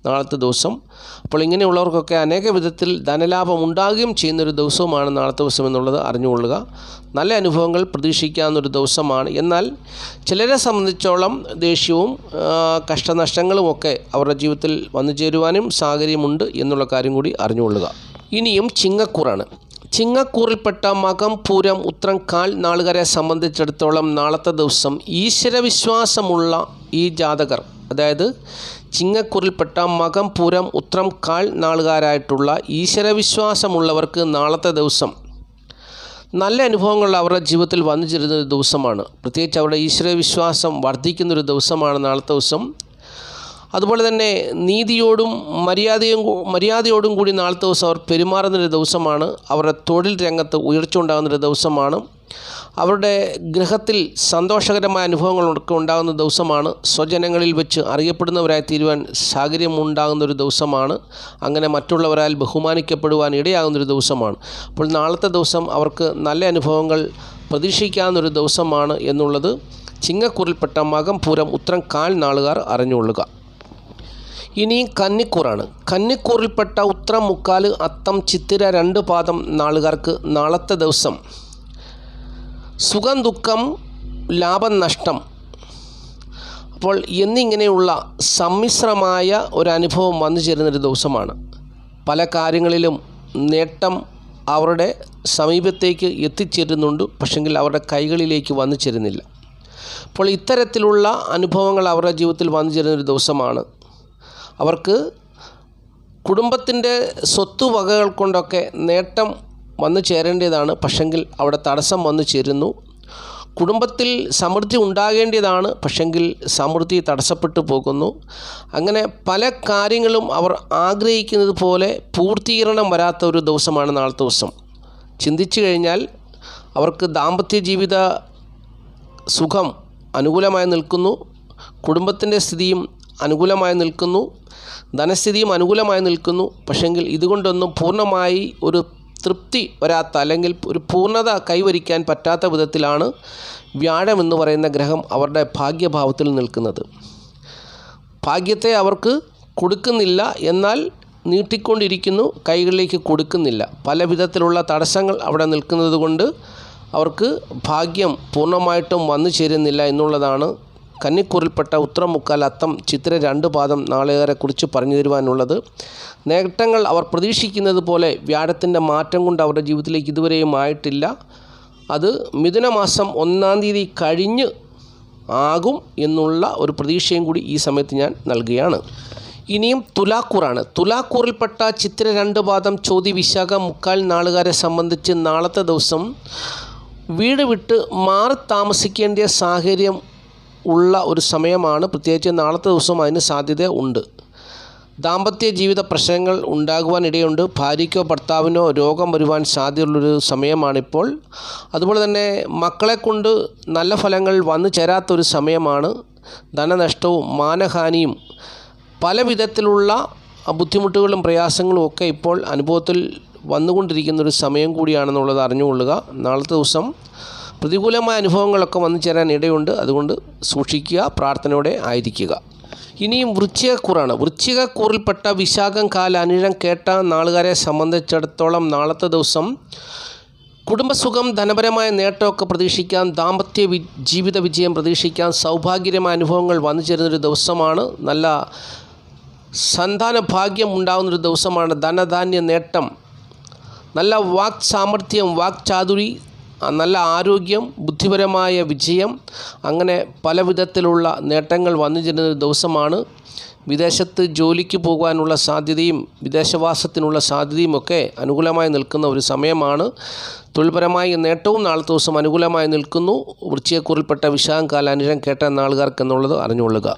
നാളത്തെ ദിവസം. അപ്പോൾ ഇങ്ങനെയുള്ളവർക്കൊക്കെ അനേക വിധത്തിൽ ധനലാഭം ഉണ്ടാകുകയും ചെയ്യുന്നൊരു ദിവസവുമാണ് നാളത്തെ ദിവസം എന്നുള്ളത് അറിഞ്ഞുകൊള്ളുക. നല്ല അനുഭവങ്ങൾ പ്രതീക്ഷിക്കാവുന്നൊരു ദിവസമാണ്. എന്നാൽ ചിലരെ സംബന്ധിച്ചോളം ദേഷ്യവും കഷ്ടനഷ്ടങ്ങളുമൊക്കെ അവരുടെ ജീവിതത്തിൽ വന്നു ചേരുവാനും സാഹചര്യമുണ്ട് എന്നുള്ള കാര്യം കൂടി അറിഞ്ഞുകൊള്ളുക. ഇനിയും ചിങ്ങക്കൂറാണ്. ചിങ്ങക്കൂറിൽപ്പെട്ട മകം പൂരം ഉത്രം 4 നാളുകാരെ സംബന്ധിച്ചിടത്തോളം നാളത്തെ ദിവസം ഈശ്വരവിശ്വാസമുള്ള ഈ ജാതകർ, അതായത് ചിങ്ങക്കൂറിൽപ്പെട്ട മകം പൂരം ഉത്രം 4 നാളുകാരായിട്ടുള്ള ഈശ്വരവിശ്വാസമുള്ളവർക്ക് നാളത്തെ ദിവസം നല്ല അനുഭവങ്ങൾ അവരുടെ ജീവിതത്തിൽ വന്നു ചേരുന്നൊരു ദിവസമാണ്. പ്രത്യേകിച്ച് അവരുടെ ഈശ്വരവിശ്വാസം വർദ്ധിക്കുന്നൊരു ദിവസമാണ് നാളത്തെ ദിവസം. അതുപോലെ തന്നെ നീതിയോടും മര്യാദയോടും കൂടി നാളത്തെ ദിവസം അവർ പെരുമാറുന്നൊരു ദിവസമാണ്. അവരുടെ തൊഴിൽ രംഗത്ത് ഉയർച്ച ഉണ്ടാകുന്നൊരു ദിവസമാണ്. അവരുടെ ഗൃഹത്തിൽ സന്തോഷകരമായ അനുഭവങ്ങളൊക്കെ ഉണ്ടാകുന്ന ദിവസമാണ്. സ്വജനങ്ങളിൽ വെച്ച് അറിയപ്പെടുന്നവരായി തീരുവാൻ സാഹചര്യമുണ്ടാകുന്നൊരു ദിവസമാണ്. അങ്ങനെ മറ്റുള്ളവരാൽ ബഹുമാനിക്കപ്പെടുവാൻ ഇടയാകുന്നൊരു ദിവസമാണ്. അപ്പോൾ നാളത്തെ ദിവസം അവർക്ക് നല്ല അനുഭവങ്ങൾ പ്രതീക്ഷിക്കാവുന്നൊരു ദിവസമാണ് എന്നുള്ളത് ചിങ്ങക്കൂറിൽപ്പെട്ട മകം പൂരം ഉത്രം 4 നാളുകാർ അറിഞ്ഞുകൊള്ളുക. ഇനി കന്നിക്കൂറാണ്. കന്നിക്കൂറിൽപ്പെട്ട ഉത്രം 3/4 അത്തം ചിത്തിര 2 പാദം നാളുകാർക്ക് നാളത്തെ ദിവസം സുഖം ദുഃഖം ലാഭം നഷ്ടം അപ്പോൾ എന്നിങ്ങനെയുള്ള സമ്മിശ്രമായ ഒരനുഭവം വന്നു ചേരുന്നൊരു ദിവസമാണ്. പല കാര്യങ്ങളിലും നേട്ടം അവരുടെ സമീപത്തേക്ക് എത്തിച്ചേരുന്നുണ്ട്, പക്ഷെങ്കിൽ അവരുടെ കൈകളിലേക്ക് വന്നു ചേരുന്നില്ല. അപ്പോൾ ഇത്തരത്തിലുള്ള അനുഭവങ്ങൾ അവരുടെ ജീവിതത്തിൽ വന്നു ചേരുന്നൊരു ദിവസമാണ്. അവർക്ക് കുടുംബത്തിൻ്റെ സ്വത്തുവകകൾ കൊണ്ടൊക്കെ നേട്ടം വന്നു ചേരേണ്ടതാണ്, പക്ഷെങ്കിൽ അവിടെ തടസ്സം വന്നു ചേരുന്നു. കുടുംബത്തിൽ സമൃദ്ധി ഉണ്ടാകേണ്ടതാണ്, പക്ഷെങ്കിൽ സമൃദ്ധി തടസ്സപ്പെട്ടു പോകുന്നു. അങ്ങനെ പല കാര്യങ്ങളും അവർ ആഗ്രഹിക്കുന്നത് പോലെ പൂർത്തീകരണം വരാത്ത ഒരു ദിവസമാണ് നാളത്തെ ദിവസം. ചിന്തിച്ചു കഴിഞ്ഞാൽ അവർക്ക് ദാമ്പത്യ ജീവിത സുഖം അനുകൂലമായി നിൽക്കുന്നു, കുടുംബത്തിൻ്റെ സ്ഥിതിയും അനുകൂലമായി നിൽക്കുന്നു, ധനസ്ഥിതിയും അനുകൂലമായി നിൽക്കുന്നു. പക്ഷെങ്കിൽ ഇതുകൊണ്ടൊന്നും പൂർണ്ണമായി ഒരു തൃപ്തി വരാത്ത, അല്ലെങ്കിൽ ഒരു പൂർണ്ണത കൈവരിക്കാൻ പറ്റാത്ത വിധത്തിലാണ് വ്യാഴം എന്ന് പറയുന്ന ഗ്രഹം അവരുടെ ഭാഗ്യഭാവത്തിൽ നിൽക്കുന്നത്. ഭാഗ്യത്തെ അവർക്ക് കൊടുക്കുന്നില്ല, എന്നാൽ നീട്ടിക്കൊണ്ടിരിക്കുന്നു, കൈകളിലേക്ക് കൊടുക്കുന്നില്ല. പല വിധത്തിലുള്ള തടസ്സങ്ങൾ അവിടെ നിൽക്കുന്നത് കൊണ്ട് അവർക്ക് ഭാഗ്യം പൂർണ്ണമായിട്ടും വന്നു ചേരുന്നില്ല എന്നുള്ളതാണ് കന്നിക്കൂറിൽപ്പെട്ട ഉത്രം 3/4 അത്തം ചിത്തിര 2 പാദം നാളുകാരെക്കുറിച്ച് പറഞ്ഞു തരുവാനുള്ളത്. നേട്ടങ്ങൾ അവർ പ്രതീക്ഷിക്കുന്നത് പോലെ വ്യാഴത്തിൻ്റെ മാറ്റം കൊണ്ട് അവരുടെ ജീവിതത്തിലേക്ക് ഇതുവരെയും ആയിട്ടില്ല. അത് മിഥുനമാസം 1-ാം തീയതി കഴിഞ്ഞ് ആകും എന്നുള്ള ഒരു പ്രതീക്ഷയും കൂടി ഈ സമയത്ത് ഞാൻ നൽകുകയാണ്. ഇനിയും തുലാക്കൂറാണ്. തുലാക്കൂറിൽപ്പെട്ട ചിത്തിര 2 പാദം ചോതി വിശാഖം 3/4 നാളുകാരെ സംബന്ധിച്ച് നാളത്തെ ദിവസം വീട് വിട്ട് മാറി താമസിക്കേണ്ട സാഹചര്യം ഉള്ള ഒരു സമയമാണ്. പ്രത്യേകിച്ച് നാളത്തെ ദിവസം അതിന് സാധ്യത ഉണ്ട്. ദാമ്പത്യ ജീവിത പ്രശ്നങ്ങൾ ഉണ്ടാകുവാനിടയുണ്ട്. ഭാര്യയ്ക്കോ ഭർത്താവിനോ രോഗം വരുവാൻ സാധ്യതയുള്ളൊരു സമയമാണിപ്പോൾ. അതുപോലെ തന്നെ മക്കളെ കൊണ്ട് നല്ല ഫലങ്ങൾ വന്നു ചേരാത്തൊരു സമയമാണ്. ധനനഷ്ടവും മാനഹാനിയും പല വിധത്തിലുള്ള ബുദ്ധിമുട്ടുകളും പ്രയാസങ്ങളും ഒക്കെ ഇപ്പോൾ അനുഭവത്തിൽ വന്നുകൊണ്ടിരിക്കുന്നൊരു സമയം കൂടിയാണെന്നുള്ളത് അറിഞ്ഞുകൊള്ളുക. നാളത്തെ ദിവസം പ്രതികൂലമായ അനുഭവങ്ങളൊക്കെ വന്നു ചേരാൻ ഇടയുണ്ട്. അതുകൊണ്ട് സൂക്ഷിക്കുക, പ്രാർത്ഥനയോടെ ആയിരിക്കുക. ഇനിയും വൃശ്ചികക്കൂറാണ്. വൃശ്ചികക്കൂറിൽപ്പെട്ട വിശാഖം, കാൽ, അനിഴം, കേട്ട നാളുകാരെ സംബന്ധിച്ചിടത്തോളം നാളത്തെ ദിവസം കുടുംബസുഖം, ധനപരമായ നേട്ടമൊക്കെ പ്രതീക്ഷിക്കാം, ദാമ്പത്യ ജീവിത വിജയം പ്രതീക്ഷിക്കാം, സൗഭാഗ്യമായ അനുഭവങ്ങൾ വന്നു ചേരുന്നൊരു ദിവസമാണ്. നല്ല സന്താന ഭാഗ്യം ഉണ്ടാകുന്നൊരു ദിവസമാണ്. ധനധാന്യ നേട്ടം, നല്ല വാക് സാമർഥ്യം, വാക് ചാതുരി, നല്ല ആരോഗ്യം, ബുദ്ധിപരമായ വിജയം, അങ്ങനെ പല വിധത്തിലുള്ള നേട്ടങ്ങൾ വന്നു ചേരുന്നൊരു ദിവസമാണ്. വിദേശത്ത് ജോലിക്ക് പോകാനുള്ള സാധ്യതയും വിദേശവാസത്തിനുള്ള സാധ്യതയും ഒക്കെ അനുകൂലമായി നിൽക്കുന്ന ഒരു സമയമാണ്. തൊഴിൽപരമായ നേട്ടവും നാളത്തെ ദിവസം അനുകൂലമായി നിൽക്കുന്നു. വൃശ്ചികക്കൂറിൽപ്പെട്ട വിശാഖം, കാൽ, അനിഴം, കേട്ട നാളുകാർക്ക് എന്നുള്ളത് അറിഞ്ഞുകൊള്ളുക.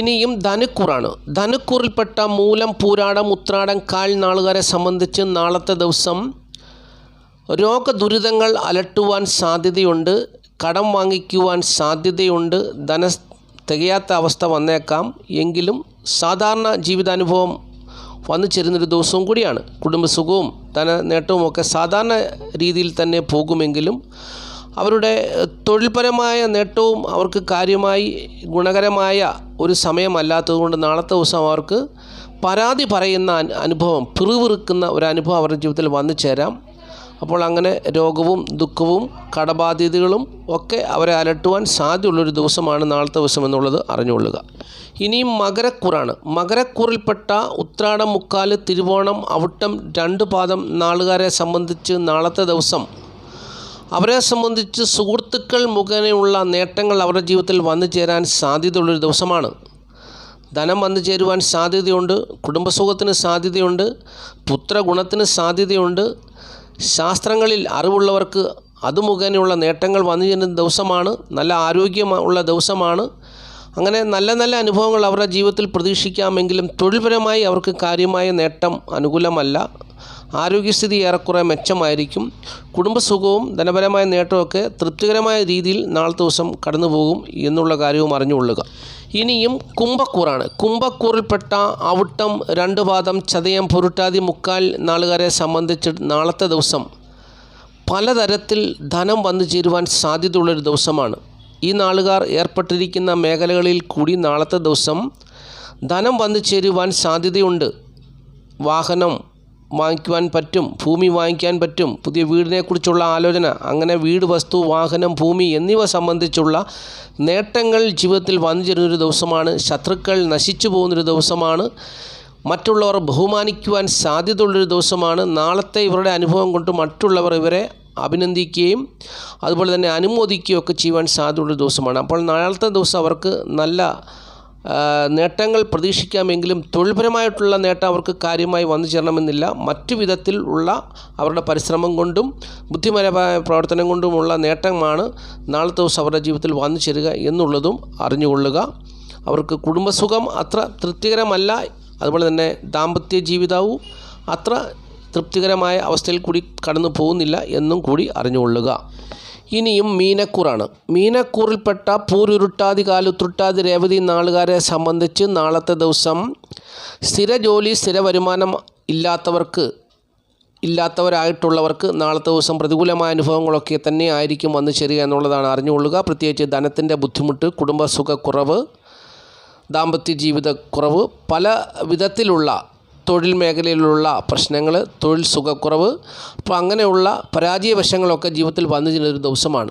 ഇനിയും ധനുക്കൂറാണ്. ധനുക്കൂറിൽപ്പെട്ട മൂലം, പൂരാടം, ഉത്രാടം, കാൽ നാളുകാരെ സംബന്ധിച്ച് നാളത്തെ ദിവസം രോഗദുരിതങ്ങൾ അലട്ടുവാൻ സാധ്യതയുണ്ട്. കടം വാങ്ങിക്കുവാൻ സാധ്യതയുണ്ട്. തികയാത്ത അവസ്ഥ വന്നേക്കാം. എങ്കിലും സാധാരണ ജീവിതാനുഭവം വന്നു ചേരുന്നൊരു ദിവസവും കൂടിയാണ്. കുടുംബസുഖവും ധന നേട്ടവും ഒക്കെ സാധാരണ രീതിയിൽ തന്നെ പോകുമെങ്കിലും അവരുടെ തൊഴിൽപരമായ നേട്ടവും അവർക്ക് കാര്യമായി ഗുണകരമായ ഒരു സമയമല്ലാത്തതുകൊണ്ട് നാളത്തെ ദിവസം അവർക്ക് പരാതി പറയുന്ന അനുഭവം, പിറുപിറുക്കുന്ന ഒരു അനുഭവം അവരുടെ ജീവിതത്തിൽ വന്നു ചേരാം. അപ്പോൾ അങ്ങനെ രോഗവും ദുഃഖവും കടബാധ്യതകളും ഒക്കെ അവരെ അലട്ടുവാൻ സാധ്യതയുള്ളൊരു ദിവസമാണ് നാളത്തെ ദിവസം എന്നുള്ളത് അറിഞ്ഞുകൊള്ളുക. ഇനിയും മകരക്കൂറാണ്. മകരക്കൂറിൽപ്പെട്ട ഉത്രാടം, മുക്കാല്, തിരുവോണം, അവിട്ടം 2 പാദം നാളുകാരെ സംബന്ധിച്ച് നാളത്തെ ദിവസം അവരെ സംബന്ധിച്ച് സുഹൃത്തുക്കൾ മുഖേനയുള്ള നേട്ടങ്ങൾ അവരുടെ ജീവിതത്തിൽ വന്നു ചേരാൻ സാധ്യതയുള്ളൊരു ദിവസമാണ്. ധനം വന്നു ചേരുവാൻ സാധ്യതയുണ്ട്. കുടുംബസുഖത്തിന് സാധ്യതയുണ്ട്. പുത്രഗുണത്തിന് സാധ്യതയുണ്ട്. ശാസ്ത്രങ്ങളിൽ അറിവുള്ളവർക്ക് അത് മുഖേനയുള്ള നേട്ടങ്ങൾ വന്നു ചേരുന്ന ദിവസമാണ്. നല്ല ആരോഗ്യമുള്ള ദിവസമാണ്. അങ്ങനെ നല്ല നല്ല അനുഭവങ്ങൾ അവരുടെ ജീവിതത്തിൽ പ്രതീക്ഷിക്കാമെങ്കിലും തൊഴിൽപരമായി അവർക്ക് കാര്യമായ നേട്ടം അനുകൂലമല്ല. ആരോഗ്യസ്ഥിതി ഏറെക്കുറെ മെച്ചമായിരിക്കും. കുടുംബസുഖവും ധനപരമായ നേട്ടമൊക്കെ തൃപ്തികരമായ രീതിയിൽ നാളത്തെ ദിവസം കടന്നു പോകും എന്നുള്ള കാര്യവും അറിഞ്ഞുകൊള്ളുക. ഇനിയും കുംഭക്കൂറാണ്. കുംഭക്കൂറിൽപ്പെട്ട അവിട്ടം, 2 പാദം, ചതയം, പൊരുട്ടാതി, മുക്കാൽ നാളുകാരെ സംബന്ധിച്ച് നാളത്തെ ദിവസം പലതരത്തിൽ ധനം വന്നു ചേരുവാൻ സാധ്യതയുള്ളൊരു ദിവസമാണ്. ഈ നാളുകാർ ഏർപ്പെട്ടിരിക്കുന്ന മേഖലകളിൽ കൂടി നാളത്തെ ദിവസം ധനം വന്നു ചേരുവാൻ സാധ്യതയുണ്ട്. വാഹനം വാങ്ങിക്കുവാൻ പറ്റും, ഭൂമി വാങ്ങിക്കാൻ പറ്റും, പുതിയ വീടിനെക്കുറിച്ചുള്ള ആലോചന, അങ്ങനെ വീട്, വസ്തു, വാഹനം, ഭൂമി എന്നിവ സംബന്ധിച്ചുള്ള നേട്ടങ്ങൾ ജീവിതത്തിൽ വന്നു ചേരുന്നൊരു ദിവസമാണ്. ശത്രുക്കൾ നശിച്ചു പോകുന്നൊരു ദിവസമാണ്. മറ്റുള്ളവർ ബഹുമാനിക്കുവാൻ സാധ്യതയുള്ളൊരു ദിവസമാണ്. നാളത്തെ ഇവരുടെ അനുഭവം കൊണ്ട് മറ്റുള്ളവർ ഇവരെ അഭിനന്ദിക്കുകയും അതുപോലെ തന്നെ അനുമോദിക്കുകയും ഒക്കെ ചെയ്യുവാൻ സാധ്യതയുള്ളൊരു ദിവസമാണ്. അപ്പോൾ നാളത്തെ ദിവസം അവർക്ക് നല്ല നേട്ടങ്ങൾ പ്രതീക്ഷിക്കാമെങ്കിലും തൊഴിൽപരമായിട്ടുള്ള നേട്ടം അവർക്ക് കാര്യമായി വന്നു ചേരണമെന്നില്ല. മറ്റു വിധത്തിൽ ഉള്ള അവരുടെ പരിശ്രമം കൊണ്ടും ബുദ്ധിപരമായ പ്രവർത്തനം കൊണ്ടുമുള്ള നേട്ടമാണ് നാളത്തെ ദിവസം അവരുടെ ജീവിതത്തിൽ വന്നു ചേരുക എന്നുള്ളതും അറിഞ്ഞുകൊള്ളുക. അവർക്ക് കുടുംബസുഖം അത്ര തൃപ്തികരമല്ല. അതുപോലെ തന്നെ ദാമ്പത്യ ജീവിതവും അത്ര തൃപ്തികരമായ അവസ്ഥയിൽ കൂടി കടന്നു പോകുന്നില്ല എന്നും കൂടി അറിഞ്ഞുകൊള്ളുക. ഇനിയും മീനക്കൂറാണ്. മീനക്കൂറിൽപ്പെട്ട പൂരുരുട്ടാതി, കാലുത്തുരുട്ടാതി, രേവതി നാളുകാരെ സംബന്ധിച്ച് നാളത്തെ ദിവസം സ്ഥിര ജോലി, സ്ഥിര വരുമാനം ഇല്ലാത്തവരായിട്ടുള്ളവർക്ക് നാളത്തെ ദിവസം പ്രതികൂലമായ അനുഭവങ്ങളൊക്കെ തന്നെ ആയിരിക്കും വന്നു ചേരുക എന്നുള്ളതാണ് അറിഞ്ഞുകൊള്ളുക. പ്രത്യേകിച്ച് ധനത്തിൻ്റെ ബുദ്ധിമുട്ട്, കുടുംബസുഖക്കുറവ്, ദാമ്പത്യ ജീവിതക്കുറവ്, പല വിധത്തിലുള്ള തൊഴിൽ മേഖലയിലുള്ള പ്രശ്നങ്ങൾ, തൊഴിൽ സുഖക്കുറവ്, അപ്പോൾ അങ്ങനെയുള്ള പരാജയവശങ്ങളൊക്കെ ജീവിതത്തിൽ വന്നു ചേരുന്നൊരു ദിവസമാണ്.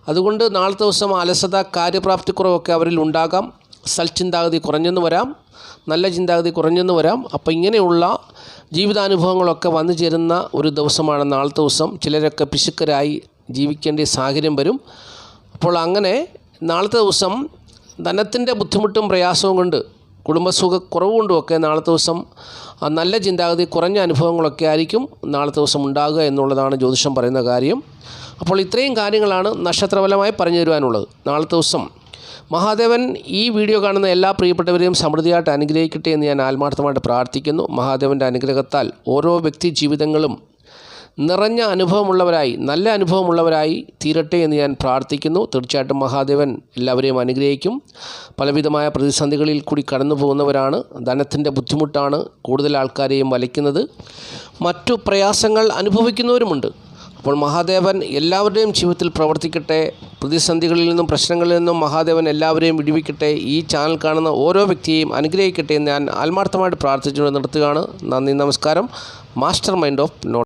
അതുകൊണ്ട് നാളത്തെ ദിവസം അലസത, കാര്യപ്രാപ്തിക്കുറവൊക്കെ അവരിൽ ഉണ്ടാകാം. സൽചിന്താഗതി കുറഞ്ഞെന്ന് വരാം, നല്ല ചിന്താഗതി കുറഞ്ഞെന്ന് വരാം. അപ്പോൾ ഇങ്ങനെയുള്ള ജീവിതാനുഭവങ്ങളൊക്കെ വന്നു ചേരുന്ന ഒരു ദിവസമാണ് നാളത്തെ ദിവസം. ചിലരൊക്കെ പിശുക്കരായി ജീവിക്കേണ്ട സാഹചര്യം വരും. അപ്പോൾ അങ്ങനെ നാളത്തെ ദിവസം ധനത്തിൻ്റെ ബുദ്ധിമുട്ടും പ്രയാസവും കൊണ്ട്, കുടുംബസുഖക്കുറവ് കൊണ്ടുമൊക്കെ നാളത്തെ ദിവസം നല്ല ചിന്താഗതി കുറഞ്ഞ അനുഭവങ്ങളൊക്കെ ആയിരിക്കും നാളത്തെ ദിവസം ഉണ്ടാകുക എന്നുള്ളതാണ് ജ്യോതിഷം പറയുന്ന കാര്യം. അപ്പോൾ ഇത്രയും കാര്യങ്ങളാണ് നക്ഷത്രഫലമായി പറഞ്ഞു തരുവാനുള്ളത്. നാളത്തെ ദിവസം മഹാദേവൻ ഈ വീഡിയോ കാണുന്ന എല്ലാ പ്രിയപ്പെട്ടവരെയും സമൃദ്ധിയായിട്ട് അനുഗ്രഹിക്കട്ടെ എന്ന് ഞാൻ ആത്മാർത്ഥമായിട്ട് പ്രാർത്ഥിക്കുന്നു. മഹാദേവൻ്റെ അനുഗ്രഹത്താൽ ഓരോ വ്യക്തി ജീവിതങ്ങളും നിറഞ്ഞ അനുഭവമുള്ളവരായി, നല്ല അനുഭവമുള്ളവരായി തീരട്ടെ എന്ന് ഞാൻ പ്രാർത്ഥിക്കുന്നു. തീർച്ചയായിട്ടും മഹാദേവൻ എല്ലാവരെയും അനുഗ്രഹിക്കും. പലവിധമായ പ്രതിസന്ധികളിൽ കൂടി കടന്നു പോകുന്നവരാണ്. ധനത്തിൻ്റെ ബുദ്ധിമുട്ടാണ് കൂടുതൽ ആൾക്കാരെയും വലയ്ക്കുന്നത്. മറ്റു പ്രയാസങ്ങൾ അനുഭവിക്കുന്നവരുമുണ്ട്. അപ്പോൾ മഹാദേവൻ എല്ലാവരുടെയും ജീവിതത്തിൽ പ്രവർത്തിക്കട്ടെ. പ്രതിസന്ധികളിൽ നിന്നും പ്രശ്നങ്ങളിൽ നിന്നും മഹാദേവൻ എല്ലാവരെയും വിടുവിക്കട്ടെ. ഈ ചാനൽ കാണുന്ന ഓരോ വ്യക്തിയെയും അനുഗ്രഹിക്കട്ടെ എന്ന് ഞാൻ ആത്മാർത്ഥമായിട്ട് പ്രാർത്ഥിച്ചുകൊണ്ട് നിർത്തുകയാണ്. നന്ദി, നമസ്കാരം. Master mind of not.